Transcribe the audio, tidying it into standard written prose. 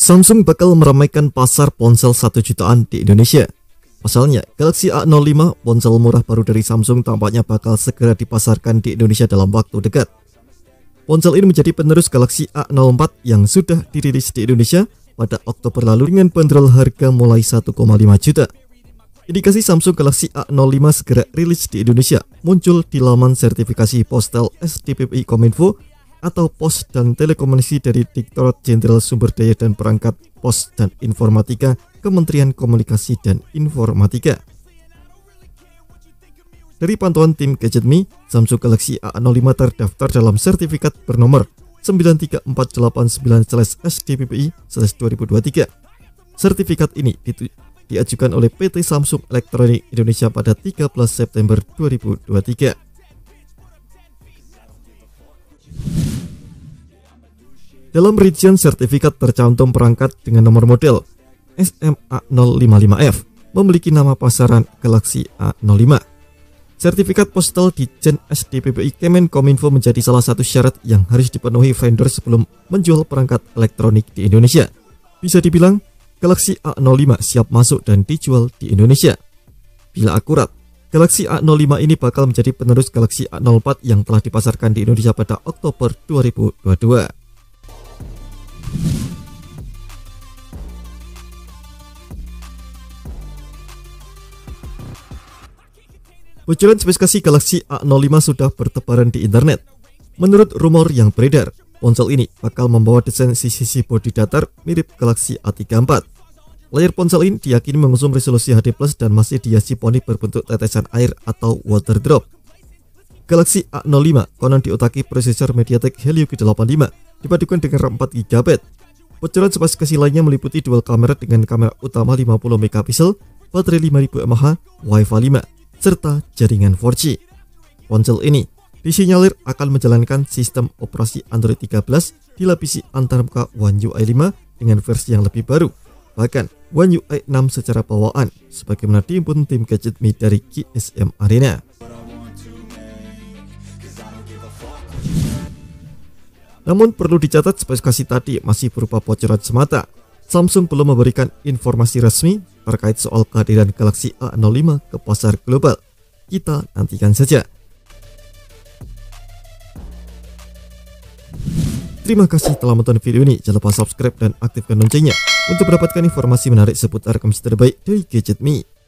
Samsung bakal meramaikan pasar ponsel 1 jutaan di Indonesia. Pasalnya, Galaxy A05, ponsel murah baru dari Samsung, tampaknya bakal segera dipasarkan di Indonesia dalam waktu dekat. Ponsel ini menjadi penerus Galaxy A04 yang sudah dirilis di Indonesia pada Oktober lalu dengan bandrol harga mulai 1,5 juta. Indikasi Samsung Galaxy A05 segera rilis di Indonesia muncul di laman sertifikasi postal SDPPI Kominfo atau Pos dan Telekomunikasi dari Direktorat Jenderal Sumber Daya dan Perangkat Pos dan Informatika Kementerian Komunikasi dan Informatika. Dari pantauan tim GadgetMe, Samsung Galaxy A05 terdaftar dalam sertifikat bernomor 93489/SDPPI/2023. Sertifikat ini diajukan oleh PT Samsung Electronics Indonesia pada 13 September 2023. Dalam rincian sertifikat tercantum perangkat dengan nomor model SMA055F memiliki nama pasaran Galaxy A05. Sertifikat postal di Jen SDPPI Kemenkominfo menjadi salah satu syarat yang harus dipenuhi vendor sebelum menjual perangkat elektronik di Indonesia. Bisa dibilang, Galaxy A05 siap masuk dan dijual di Indonesia. Bila akurat, Galaxy A05 ini bakal menjadi penerus Galaxy A04 yang telah dipasarkan di Indonesia pada Oktober 2022. Bocoran spesifikasi Galaxy A05 sudah bertebaran di internet. Menurut rumor yang beredar, ponsel ini bakal membawa desain sisi bodi datar mirip Galaxy A34. Layar ponsel ini diyakini mengusung resolusi HD+ dan masih dihiasi poni berbentuk tetesan air atau water drop. Galaxy A05 konon diotaki prosesor MediaTek Helio G85 dipadukan dengan RAM 4 GB. Bocoran spesifikasi lainnya meliputi dual kamera dengan kamera utama 50 megapiksel, baterai 5000 mAh, Wi-Fi 5, serta jaringan 4G. Ponsel ini disinyalir akan menjalankan sistem operasi Android 13 dilapisi antarmuka One UI 5 dengan versi yang lebih baru, bahkan One UI 6 secara bawaan, sebagaimana dihimpun tim GadgetMe dari GSM Arena. Namun perlu dicatat spesifikasi tadi masih berupa bocoran semata. Samsung belum memberikan informasi resmi terkait soal kehadiran Galaxy A05 ke pasar global. Kita nantikan saja. Terima kasih telah menonton video ini. Jangan lupa subscribe dan aktifkan loncengnya untuk mendapatkan informasi menarik seputar komisi terbaik dari GadgetMe.